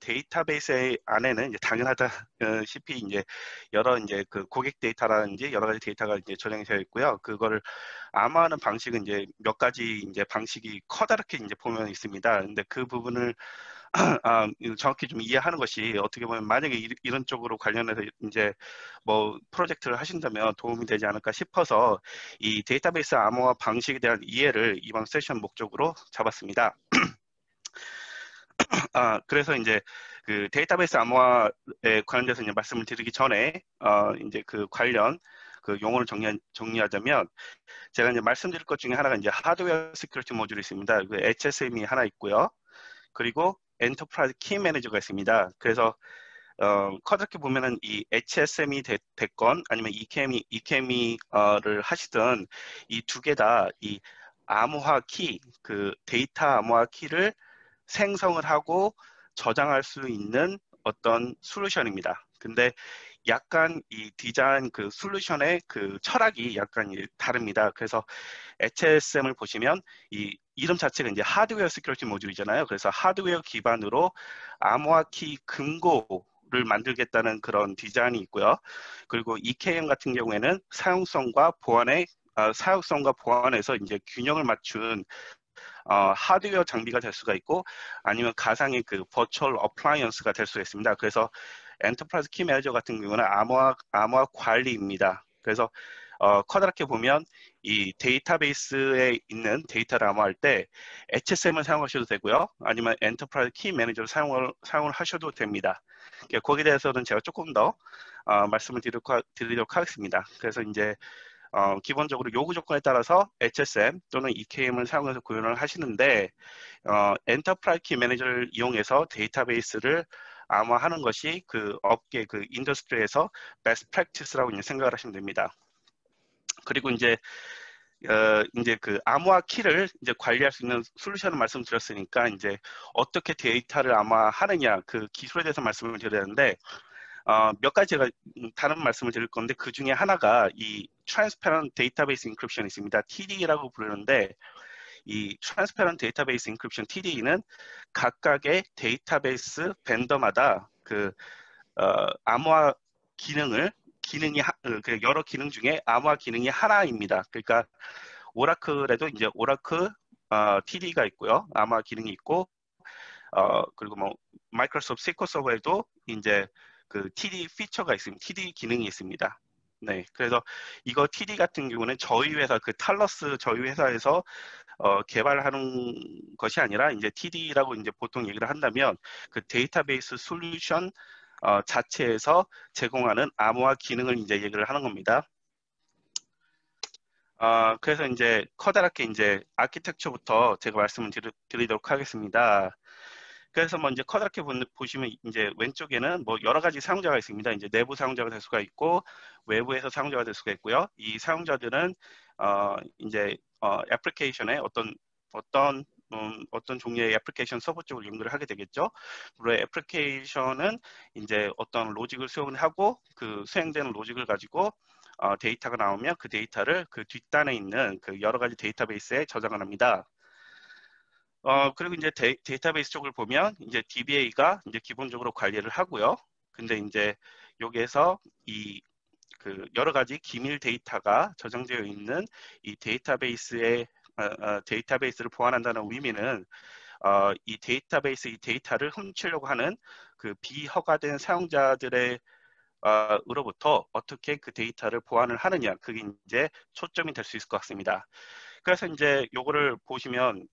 데이터베이스 안에는 이제 당연하다시피 이제 여러 이제 그 고객 데이터라든지 여러 가지 데이터가 이제 저장이 되어 있고요. 그거를 암호화하는 방식은 이제 몇 가지 이제 방식이 커다랗게 이제 보면 있습니다. 근데 그 부분을 정확히 좀 이해하는 것이 어떻게 보면 만약에 이런 쪽으로 관련해서 이제 뭐 프로젝트를 하신다면 도움이 되지 않을까 싶어서 이 데이터베이스 암호화 방식에 대한 이해를 이번 세션 목적으로 잡았습니다. 그래서 이제 그 데이터베이스 암호화에 관련돼서 이제 말씀을 드리기 전에 이제 그 관련 그 용어를 정리하자면 제가 이제 말씀드릴 것 중에 하나가 이제 하드웨어 시큐리티 모듈이 있습니다. 그 HSM이 하나 있고요. 그리고 엔터프라이즈 키 매니저가 있습니다. 그래서 커다랗게 보면은 이 HSM이 됐건 아니면 EKM을 하시든 이 두 개 다 이 암호화 키, 그 데이터 암호화 키를 생성을 하고 저장할 수 있는 어떤 솔루션입니다. 근데 약간 이 디자인 그 솔루션의 그 철학이 약간 다릅니다. 그래서 HSM을 보시면 이 이름 자체가 이제 하드웨어 시큐리티 모듈이잖아요. 그래서 하드웨어 기반으로 암호화 키 금고를 만들겠다는 그런 디자인이 있고요. 그리고 EKM 같은 경우에는 사용성과 보안에서 이제 균형을 맞춘 하드웨어 장비가 될 수가 있고 아니면 가상의 그 버추얼 어플라이언스가 될 수가 있습니다. 그래서 엔터프라이즈 키 매니저 같은 경우는 암호화 관리입니다. 그래서 커다랗게 보면 이 데이터베이스에 있는 데이터를 암호화할 때 HSM을 사용하셔도 되고요. 아니면 엔터프라이즈 키 매니저를 사용을 하셔도 됩니다. 거기에 대해서는 제가 조금 더 말씀을 드리도록 하겠습니다. 그래서 이제 기본적으로 요구 조건에 따라서 HSM 또는 EKM을 사용해서 구현을 하시는데 엔터프라이즈 키 매니저를 이용해서 데이터베이스를 암호화하는 것이 그 업계 그 인더스트리에서 베스트 프랙티스라고 이제 생각을 하시면 됩니다. 그리고 이제 그 암호화 키를 이제 관리할 수 있는 솔루션을 말씀드렸으니까 이제 어떻게 데이터를 암호화하느냐 그 기술에 대해서 말씀을 드려야 하는데 몇 가지 제가 다른 말씀을 드릴 건데 그 중에 하나가 이 Transparent Database Encryption이 있습니다. TDE라고 부르는데 이 Transparent Database Encryption TDE는 각각의 데이터베이스 벤더마다 그 암호화 그 여러 기능 중에 암호화 기능이 하나입니다. 그러니까 오라클에도 이제 오라클 TD가 있고요. 암호화 기능이 있고 그리고 뭐 마이크로소프트 SQL 서버에도 이제 그 TD 피처가 있습니다. TD 기능이 있습니다. 네, 그래서 이거 TD 같은 경우는 저희 회사 그 탈러스 저희 회사에서 개발하는 것이 아니라 이제 TD라고 이제 보통 얘기를 한다면 그 데이터베이스 솔루션 자체에서 제공하는 암호화 기능을 이제 얘기를 하는 겁니다. 그래서 이제 커다랗게 이제 아키텍처부터 제가 말씀을 드리도록 하겠습니다. 그래서 뭐 이제 커다랗게 보시면 이제 왼쪽에는 뭐 여러 가지 사용자가 있습니다. 이제 내부 사용자가 될 수가 있고 외부에서 사용자가 될 수가 있고요. 이 사용자들은 이제 애플리케이션에 어떤 종류의 애플리케이션 서버 쪽을 연결을 하게 되겠죠. 물론 애플리케이션은 이제 어떤 로직을 수행을 하고 그 수행되는 로직을 가지고 데이터가 나오면 그 데이터를 그 뒷단에 있는 그 여러 가지 데이터베이스에 저장을 합니다. 그리고 이제 데이터베이스 쪽을 보면 이제 DBA가 이제 기본적으로 관리를 하고요. 근데 이제 여기에서 이 그 여러 가지 기밀 데이터가 저장되어 있는 이 데이터베이스를 보완한다는 의미는 이 데이터를 훔치려고 하는 그 비허가된 사용자들의 으로부터 어떻게 그 데이터를 보완을 하느냐 그게 이제 초점이 될 수 있을 것 같습니다. 그래서 이제 요거를 보시면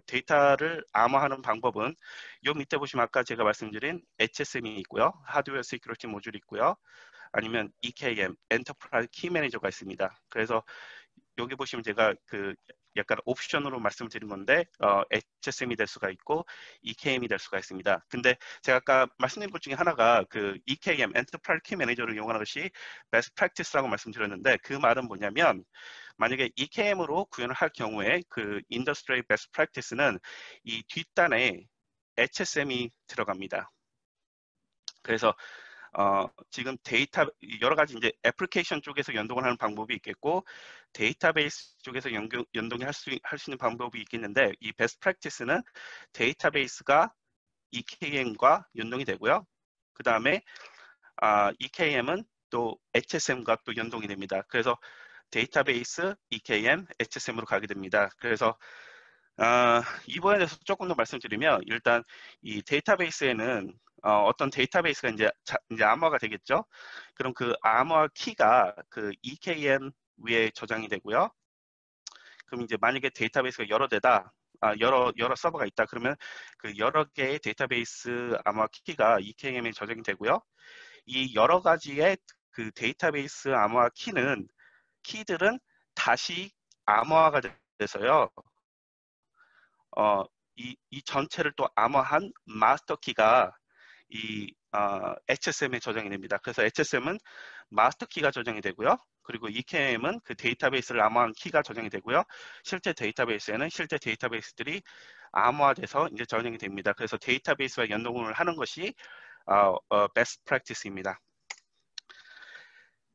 데이터를 암호화하는 방법은 요 밑에 보시면 아까 제가 말씀드린 HSM이 있고요. 하드웨어 시큐리티 모듈이 있고요. 아니면 EKM, 엔터프라이즈 키 매니저가 있습니다. 그래서 여기 보시면 제가 그 약간 옵션으로 말씀드린 건데 HSM이 될 수가 있고 EKM이 될 수가 있습니다. 근데 제가 아까 말씀드린 것 중에 하나가 그 EKM, 엔터프라이즈 키 매니저를 이용하는 것이 베스트 프랙티스라고 말씀드렸는데 그 말은 뭐냐면 만약에 EKM으로 구현을 할 경우에 그 인더스트리 베스트 프랙티스는 이 뒷단에 HSM이 들어갑니다. 그래서 지금 여러 가지 이제 애플리케이션 쪽에서 연동을 하는 방법이 있겠고 데이터베이스 쪽에서 연동이 할 수 있는 방법이 있겠는데 이 베스트 프랙티스는 데이터베이스가 EKM과 연동이 되고요. 그 다음에 EKM은 또 HSM과 또 연동이 됩니다. 그래서 데이터베이스, EKM, HSM으로 가게 됩니다. 그래서 이번에 대해서 조금 더 말씀드리면 일단 이 데이터베이스에는 어떤 데이터베이스가 이제 암호화가 되겠죠. 그럼 그 암호화 키가 그 EKM 위에 저장이 되고요. 그럼 이제 만약에 데이터베이스가 여러 대다, 여러 서버가 있다 그러면 그 여러 개의 데이터베이스 암호화 키가 EKM에 저장이 되고요. 이 여러 가지의 그 데이터베이스 암호화 키들은 다시 암호화가 돼서요. 이 전체를 또 암호화한 마스터 키가 이 HSM에 저장이 됩니다. 그래서 HSM은 마스터 키가 저장이 되고요. 그리고 EKM은 그 데이터베이스를 암호화한 키가 저장이 되고요. 실제 데이터베이스에는 실제 데이터베이스들이 암호화돼서 이제 저장이 됩니다. 그래서 데이터베이스와 연동을 하는 것이 베스트 프랙티스입니다.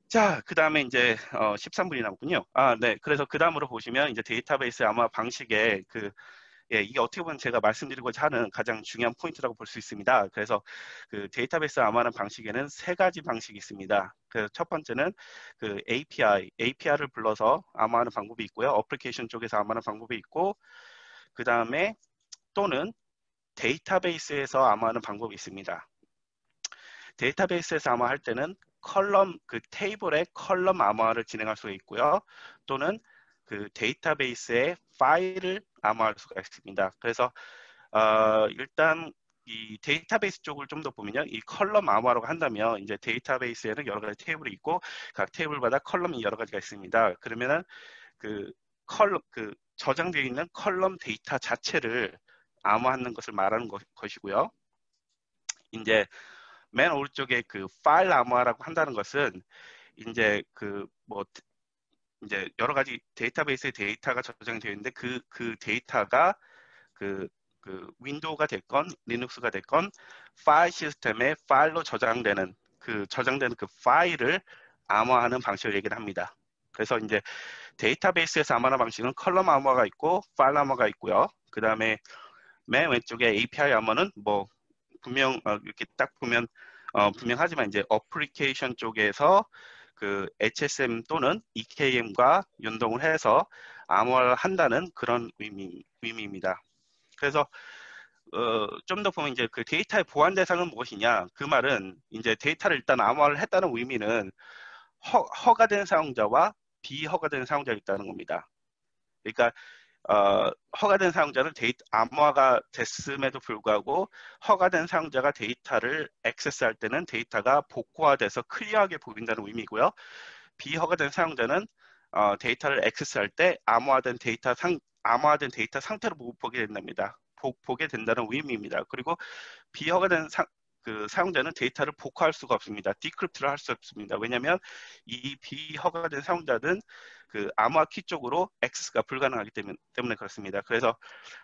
자, 그 다음에 이제 13분이 남았군요. 네. 그래서 그 다음으로 보시면 이제 데이터베이스 암호화 방식의 이게 어떻게 보면 제가 말씀드리고자 하는 가장 중요한 포인트라고 볼 수 있습니다. 그래서 그 데이터베이스 암호화하는 방식에는 세 가지 방식이 있습니다. 그래서 첫 번째는 그 API를 불러서 암호화하는 방법이 있고요. 어플리케이션 쪽에서 암호화하는 방법이 있고, 그 다음에 또는 데이터베이스에서 암호화하는 방법이 있습니다. 데이터베이스에서 암호화할 때는 그 테이블의 컬럼 암호화를 진행할 수가 있고요. 또는 그 데이터베이스의 파일을 암호화할 수가 있습니다. 그래서 일단 이 데이터베이스 쪽을 좀 더 보면요. 이 컬럼 암호화라고 한다면 이제 데이터베이스에는 여러 가지 테이블이 있고 각 테이블마다 컬럼이 여러 가지가 있습니다. 그러면은 그 저장되어 있는 컬럼 데이터 자체를 암호화하는 것을 말하는 것이고요. 이제 맨 오른쪽에 그 파일 암호화라고 한다는 것은 이제 이제 여러 가지 데이터베이스의 데이터가 저장이 되어 있는데 그 데이터가 그 윈도우가 됐건 리눅스가 됐건 파일 시스템에 파일로 저장되는 그 파일을 암호화하는 방식을 얘기를 합니다. 그래서 이제 데이터베이스에서 암호화하는 방식은 컬럼 암호화가 있고 파일 암호화가 있고요. 그 다음에 맨 왼쪽에 API 암호화는 뭐 분명 이렇게 딱 보면 분명하지만 이제 어플리케이션 쪽에서 그 HSM 또는 EKM과 연동을 해서 암호화를 한다는 그런 의미입니다. 그래서 좀 더 보면 이제 그 데이터의 보안 대상은 무엇이냐? 그 말은 이제 데이터를 일단 암호화를 했다는 의미는 허가된 사용자와 비허가된 사용자가 있다는 겁니다. 그러니까 허가된 사용자는 암호화가 됐음에도 불구하고 허가된 사용자가 데이터를 액세스할 때는 데이터가 복구화돼서 클리어하게 보인다는 의미고요. 비허가된 사용자는 데이터를 액세스할 때 암호화된 데이터 상태로 보게 된답니다. 보게 된다는 의미입니다. 그리고 비허가된 사용자는 데이터를 복구할 수가 없습니다. 디크립트를 할 수 없습니다. 왜냐하면 이 비허가된 사용자는 그 암호화 키 쪽으로 액세스가 불가능하기 때문에 그렇습니다. 그래서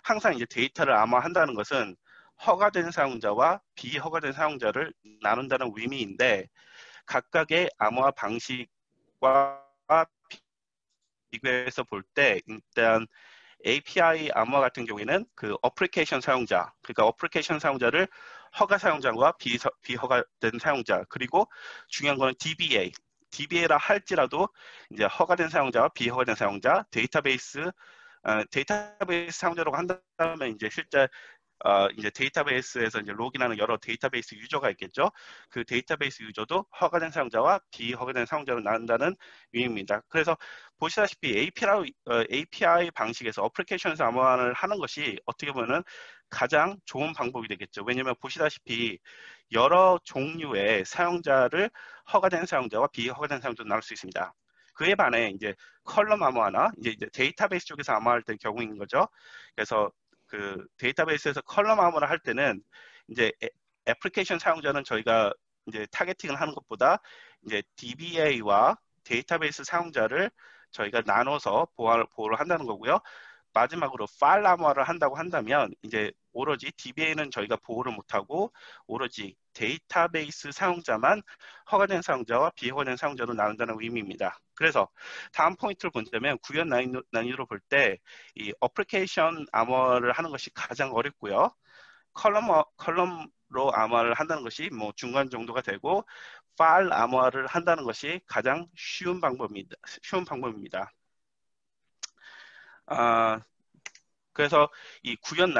항상 이제 데이터를 암호화한다는 것은 허가된 사용자와 비허가된 사용자를 나눈다는 의미인데 각각의 암호화 방식과 비교해서 볼 때 일단 API 암호화 같은 경우에는 그 어플리케이션 사용자, 그러니까 어플리케이션 사용자를 허가 사용자와 비허가된 사용자, 그리고 중요한 거는 DBA라 할지라도 이제 허가된 사용자와 비허가된 사용자, 데이터베이스 사용자라고 한다면 이제 실제 이제 데이터베이스에서 이제 로그인하는 여러 데이터베이스 유저가 있겠죠. 그 데이터베이스 유저도 허가된 사용자와 비허가된 사용자로 나눈다는 의미입니다. 그래서 보시다시피 API 방식에서 어플리케이션에서 암호화를 하는 것이 어떻게 보면 가장 좋은 방법이 되겠죠. 왜냐하면 보시다시피 여러 종류의 사용자를 허가된 사용자와 비허가된 사용자로 나눌 수 있습니다. 그에 반해 이제 컬럼 암호화나 이제 데이터베이스 쪽에서 암호화할 때 경우인 거죠. 그래서 그 데이터베이스에서 컬럼 암호를 할 때는 이제 애플리케이션 사용자는 저희가 이제 타겟팅을 하는 것보다 이제 DBA와 데이터베이스 사용자를 저희가 나눠서 보호를 한다는 거고요. 마지막으로 파일 암호화를 한다고 한다면 이제 오로지 DBA는 저희가 보호를 못하고 오로지 데이터베이스 사용자만 허가된 사용자와 비허가된 사용자로 나눈다는 의미입니다. 그래서 다음 포인트를 본다면 구현 난이도로 볼 때 이 어플리케이션 암호화를 하는 것이 가장 어렵고요. 컬럼로 암호화를 한다는 것이 뭐 중간 정도가 되고 파일 암호화를 한다는 것이 가장 쉬운 방법입니다. 아, 그래서 이 구현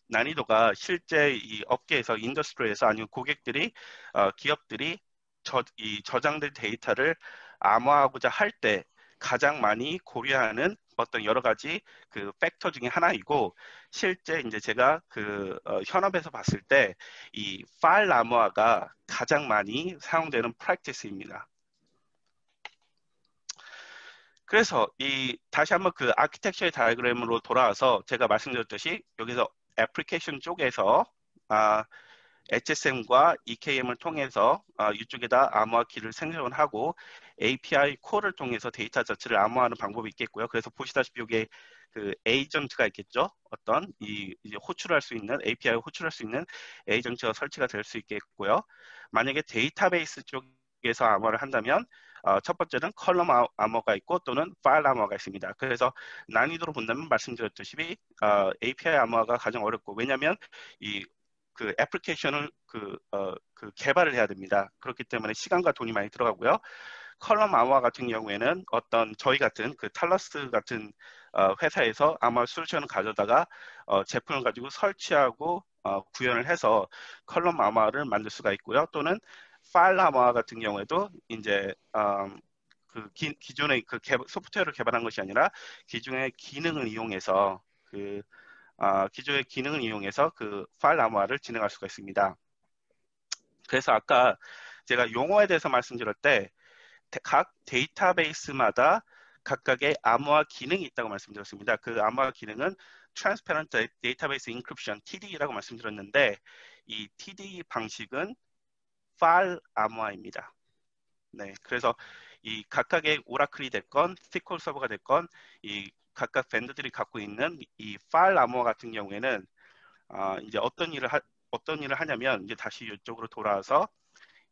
난이도가 실제 이 업계에서 인더스트리에서 아니면 고객들이 기업들이 이 저장된 데이터를 암호화하고자 할 때 가장 많이 고려하는 어떤 여러 가지 그 팩터 중에 하나이고 실제 이제 제가 그 현업에서 봤을 때 이 파일 암호화가 가장 많이 사용되는 프랙티스입니다. 그래서 이 다시 한번 그 아키텍처의 다이어그램으로 돌아와서 제가 말씀드렸듯이 여기서 애플리케이션 쪽에서 HSM과 EKM을 통해서 이쪽에다 암호화 키를 생성하고 API 콜을 통해서 데이터 자체를 암호화하는 방법이 있겠고요. 그래서 보시다시피 여기에 그 에이전트가 있겠죠. 어떤 이제 호출할 수 있는 API 호출할 수 있는 에이전트가 설치가 될 수 있겠고요. 만약에 데이터베이스 쪽에서 암호화를 한다면 첫 번째는 컬럼 암호가 있고 또는 파일 암호가 있습니다. 그래서 난이도로 본다면 말씀드렸듯이 API 암호가 가장 어렵고 왜냐하면 그 애플리케이션을 그 개발을 해야 됩니다. 그렇기 때문에 시간과 돈이 많이 들어가고요. 컬럼 암호화 같은 경우에는 어떤 저희 같은 그 탈러스 같은 회사에서 암호화 솔루션을 가져다가 제품을 가지고 설치하고 구현을 해서 컬럼 암호화를 만들 수가 있고요. 또는 파일 암호화 같은 경우에도 이제 그 기존의 그 소프트웨어를 개발한 것이 아니라 기존의 기능을 이용해서 기존의 기능을 이용해서 그 파일 암호화를 진행할 수가 있습니다. 그래서 아까 제가 용어에 대해서 말씀드릴 때 각 데이터베이스마다 각각의 암호화 기능이 있다고 말씀드렸습니다. 그 암호화 기능은 Transparent Database Encryption, TDE라고 말씀드렸는데 이 TDE 방식은 파일 암호화입니다. 네, 그래서 이 각각의 오라클이 됐건 SQL 서버가 됐건 이 각각 밴드들이 갖고 있는 이 파일 암호화 같은 경우에는 이제 어떤 일을 하냐면 이제 다시 이쪽으로 돌아와서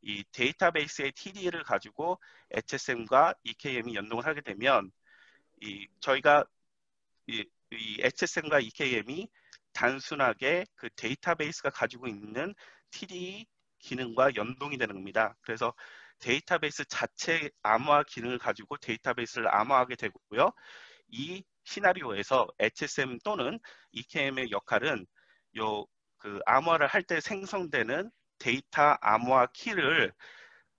이 데이터베이스의 TD를 가지고 HSM과 EKM이 연동을 하게 되면 저희가 이 HSM과 EKM이 단순하게 그 데이터베이스가 가지고 있는 TD 기능과 연동이 되는 겁니다. 그래서 데이터베이스 자체 암호화 기능을 가지고 데이터베이스를 암호화하게 되고요. 이 시나리오에서 HSM 또는 EKM의 역할은 그 암호화를 할 때 생성되는 데이터 암호화 키를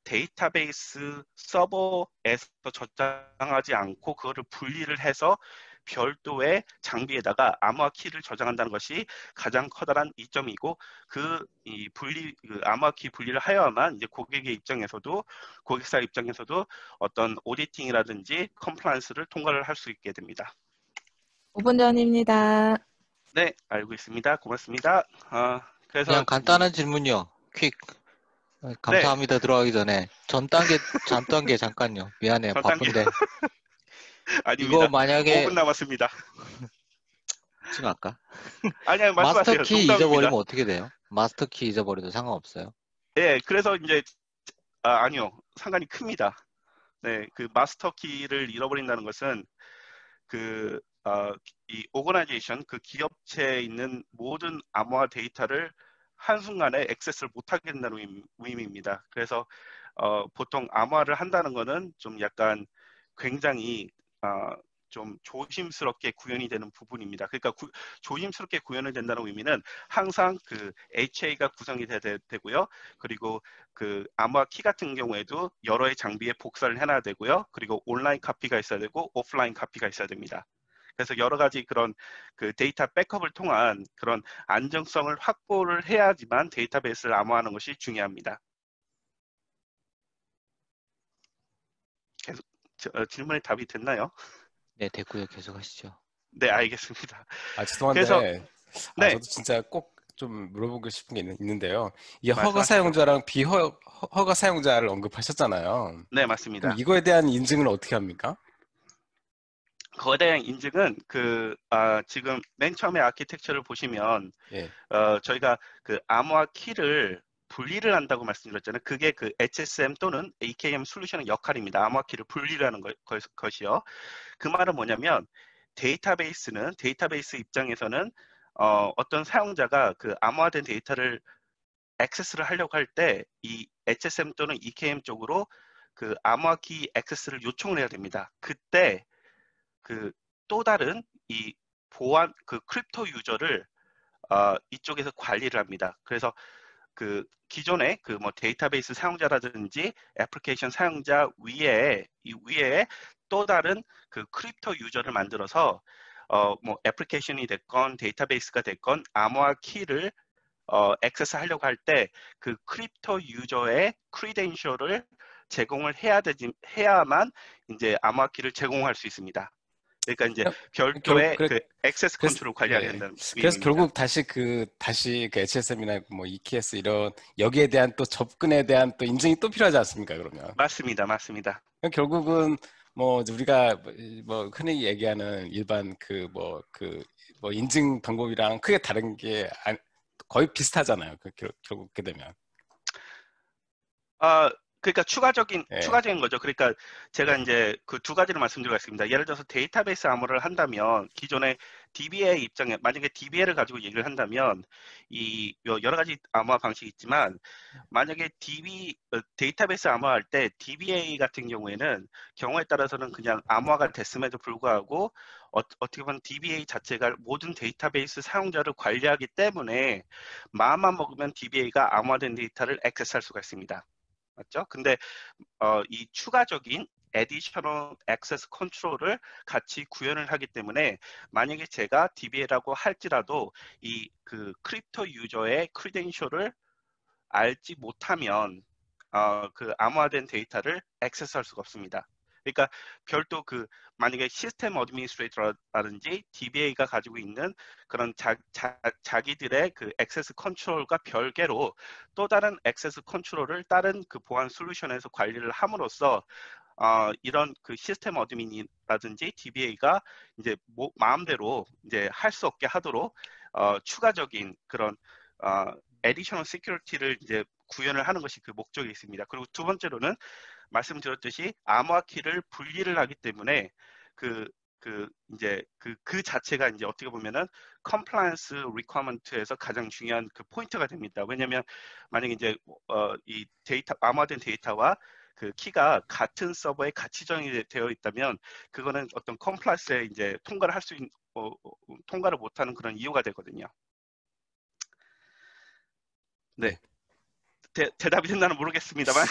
데이터베이스 서버에서 저장하지 않고 그거를 분리를 해서 별도의 장비에다가 암호화 키를 저장한다는 것이 가장 커다란 이점이고 그 암호화 키 분리를 하여야만 이제 고객사 입장에서도 어떤 오디팅이라든지 컴플라이언스를 통과를 할 수 있게 됩니다. 5분 전입니다. 네, 알고 있습니다. 고맙습니다. 그래서 그냥 간단한 질문요. 퀵. 감사합니다. 들어가기 전에 전 단계 잠깐요. 미안해요. 전 단계. 바쁜데. 아닙니다. 이거 만약에 5분 남았습니다. 지금 할까? 아니요, 말씀하세요. 마스터키 농담입니다. 잊어버리면 어떻게 돼요? 마스터키 잊어버려도 상관없어요? 네, 그래서 이제 아니요, 상관이 큽니다. 네, 그 마스터 키를 잃어버린다는 것은 이 오거나이제이션, 그 기업체에 있는 모든 암호화 데이터를 한순간에 액세스를 못하게 된다는 의미입니다. 그래서 보통 암호화를 한다는 것은 좀 약간 굉장히 좀 조심스럽게 구현이 되는 부분입니다. 그러니까 조심스럽게 구현이 된다는 의미는 항상 그 HA가 구성이 되고요. 그리고 그 암호화 키 같은 경우에도 여러의 장비에 복사를 해놔야 되고요. 그리고 온라인 카피가 있어야 되고 오프라인 카피가 있어야 됩니다. 그래서 여러 가지 그런 그 데이터 백업을 통한 그런 안정성을 확보를 해야지만 데이터베이스를 암호화하는 것이 중요합니다. 계속 질문에 답이 됐나요? 네, 됐고요. 계속 하시죠. 네, 알겠습니다. 죄송한데, 그래서, 네. 저도 진짜 꼭 좀 물어보고 싶은 게 있는데요. 이게 허가 말씀하시죠. 사용자랑 비허가 사용자를 언급하셨잖아요. 네, 맞습니다. 그럼 이거에 대한 인증은 어떻게 합니까? 그거에 대한 인증은 지금 맨 처음에 아키텍처를 보시면 예. 저희가 그 암호화 키를 분리를 한다고 말씀드렸잖아요. 그게 그 HSM 또는 AKM 솔루션의 역할입니다. 암호화 키를 분리를 하는 것이요. 그 말은 뭐냐면 데이터베이스 입장에서는 어떤 사용자가 그 암호화된 데이터를 액세스를 하려고 할 때 이 HSM 또는 EKM 쪽으로 그 암호화 키 액세스를 요청을 해야 됩니다. 그때 그 또 다른 이 보안 그 크립토 유저를 이쪽에서 관리를 합니다. 그래서 그 기존의 그 뭐 데이터베이스 사용자라든지 애플리케이션 사용자 위에 이 위에 또 다른 그 크립토 유저를 만들어서 뭐 애플리케이션이 됐건 데이터베이스가 됐건 암호화 키를 액세스 하려고 할 때 그 크립토 유저의 크리덴셜을 제공을 해야만 이제 암호화 키를 제공할 수 있습니다. 그러니까 이제 별도의 그 액세스 그래서, 컨트롤을 관리하게 예. 된다는 그래서 의미입니다. 결국 다시 그 HSM이나 뭐 EKS 이런 여기에 대한 또 접근에 대한 또 인증이 또 필요하지 않습니까? 그러면 맞습니다. 맞습니다. 결국은 뭐 우리가 뭐 흔히 얘기하는 일반 뭐 인증 방법이랑 크게 다른 게 거의 비슷하잖아요. 결국 그렇게 되면. 그러니까 추가적인 예. 거죠. 그러니까 제가 이제 그 두 가지를 말씀드리겠습니다. 예를 들어서 데이터베이스 암호를 한다면 기존의 DBA 입장에 만약에 DBA를 가지고 얘기를 한다면 이 여러 가지 암호화 방식이 있지만 만약에 데이터베이스 암호화할 때 DBA 같은 경우에 따라서는 그냥 암호화가 됐음에도 불구하고 어떻게 보면 DBA 자체가 모든 데이터베이스 사용자를 관리하기 때문에 마음만 먹으면 DBA가 암호화된 데이터를 액세스할 수가 있습니다. 맞죠? 근데 이 추가적인 additional access control을 같이 구현을 하기 때문에 만약에 제가 DBA라고 할지라도 이 그 크립토 유저의 크리덴셜을 알지 못하면 그 암호화된 데이터를 액세스할 수가 없습니다. 그러니까 별도 그 만약에 시스템 어드미니스트레이터라든지 DBA가 가지고 있는 그런 자기들의 그 액세스 컨트롤과 별개로 또 다른 액세스 컨트롤을 다른 그 보안 솔루션에서 관리를 함으로써 이런 그 시스템 어드민이라든지 DBA가 이제 마음대로 이제 할 수 없게 하도록 추가적인 그런 additional security를 이제 구현을 하는 것이 그 목적이 있습니다. 그리고 두 번째로는 말씀드렸듯이 암호화 키를 분리를 하기 때문에 그 자체가 이제 어떻게 보면은 compliance requirement에서 가장 중요한 그 포인트가 됩니다. 왜냐하면 만약에 이제 이 암호화된 데이터와 그 키가 같은 서버에 같이 정의되어 있다면 그거는 어떤 컴플라이스에 이제 통과를 못하는 그런 이유가 되거든요. 네. 대답이 됐나는 모르겠습니다만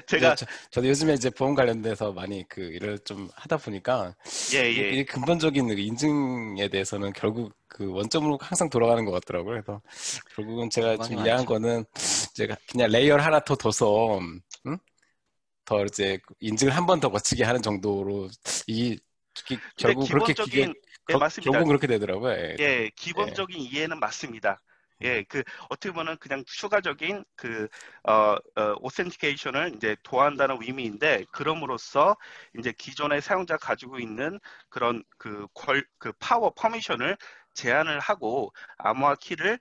제가 저도 요즘에 이제 보험 관련돼서 많이 그 일을 좀 하다 보니까 이 근본적인 인증에 대해서는 결국 그 원점으로 항상 돌아가는 것 같더라고요. 그래서 결국은 제가 지금 이해한 거는 제가 그냥 레이어를 하나 더 둬서 더 이제 인증을 한 번 더 거치게 하는 정도로 결국 그렇게 맞습니다. 결국은 그렇게 되더라고요. 예, 기본적인 이해는 맞습니다. 예, 그 어떻게 보면 그냥 추가적인 그 오센티케이션을 이제 도한다는 의미인데 그럼으로써 이제 기존의 사용자 가지고 있는 그런 그 파워 퍼미션을 제한을 하고 암호화 키를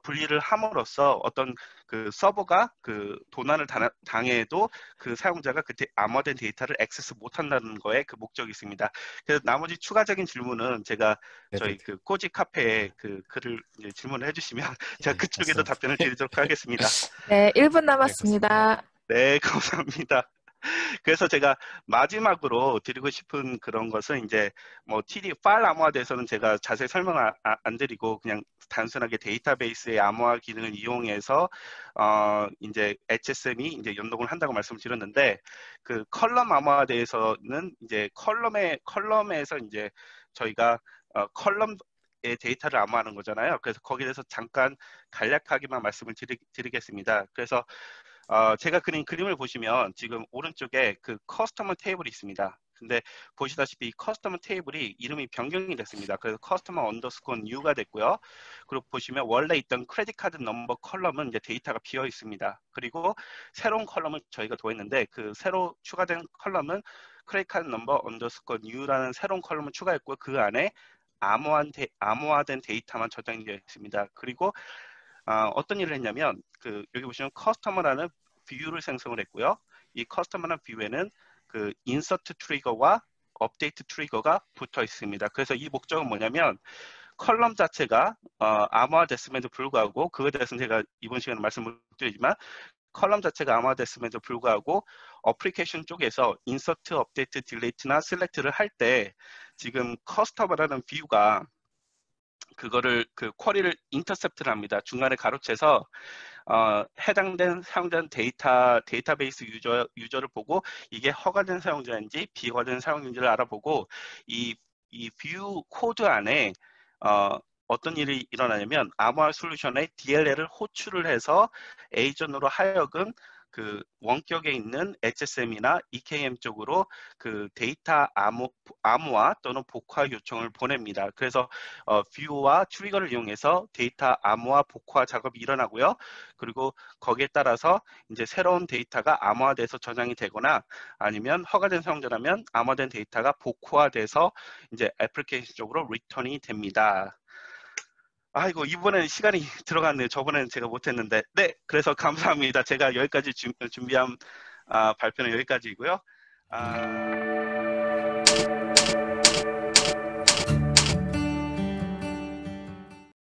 분리를 함으로써 어떤 그 서버가 그 도난을 당해도 그 사용자가 그 암호화된 데이터를 액세스 못한다는 거에 그 목적이 있습니다. 그래서 나머지 추가적인 질문은 제가 저희 그 꼬지 카페에 그 글을 이제 질문을 해주시면 제가 그쪽에도 답변을 드리도록 하겠습니다. 네, 1분 남았습니다. 네, 감사합니다. 그래서 제가 마지막으로 드리고 싶은 그런 것은 이제 뭐 TD 파일 암호화에 대해서는 제가 자세히 설명을 안 드리고 그냥 단순하게 데이터베이스의 암호화 기능을 이용해서 이제 HSM이 이제 연동을 한다고 말씀을 드렸는데 그 컬럼 암호화에 대해서는 이제 컬럼에서 이제 저희가 컬럼의 데이터를 암호화하는 거잖아요. 그래서 거기에 대해서 잠깐 간략하게만 말씀을 드리겠습니다. 그래서 제가 그린 그림을 보시면 지금 오른쪽에 그 커스터머 테이블이 있습니다. 근데 보시다시피 이 커스터머 테이블이 이름이 변경이 됐습니다. 그래서 커스터머 언더스코어 뉴가 됐고요. 그리고 보시면 원래 있던 크레딧 카드 넘버 컬럼은 이제 데이터가 비어 있습니다. 그리고 새로운 컬럼을 저희가 더했는데 그 새로 추가된 컬럼은 크레딧 카드 넘버 언더스코어 뉴라는 새로운 컬럼을 추가했고 그 안에 암호화된 데이터만 저장이 되어 있습니다. 그리고 어떤 일을 했냐면 여기 보시면 커스터머라는 뷰를 생성을 했고요. 이 커스터머라는 뷰에는 그 인서트 트리거와 업데이트 트리거가 붙어 있습니다. 그래서 이 목적은 뭐냐면 컬럼 자체가 암호화됐음에도 불구하고, 그거에 대해서는 제가 이번 시간에 말씀을 못 드리지만, 컬럼 자체가 암호화됐음에도 불구하고 어플리케이션 쪽에서 인서트, 업데이트, 딜리트나 셀렉트를 할 때 지금 커스터머라는 뷰가 그거를 그 쿼리를 인터셉트를 합니다. 중간에 가로채서 해당된 사용자 데이터베이스 유저를 보고 이게 허가된 사용자인지 비허가된 사용자인지를 알아보고 이 뷰 코드 안에 어떤 일이 일어나냐면 암호화 솔루션에 DLL을 호출을 해서 에이전으로 하여금 그 원격에 있는 HSM이나 EKM 쪽으로 그 데이터 암호화 또는 복화 요청을 보냅니다. 그래서 뷰와 트리거를 이용해서 데이터 암호화 복화 작업이 일어나고요. 그리고 거기에 따라서 이제 새로운 데이터가 암호화돼서 저장이 되거나 아니면 허가된 사용자라면 암호화된 데이터가 복화돼서 이제 애플리케이션 쪽으로 리턴이 됩니다. 아이고, 이번에는 시간이 들어갔네요. 저번에는 제가 못했는데. 네, 그래서 감사합니다. 제가 여기까지 준비한 발표는 여기까지이고요.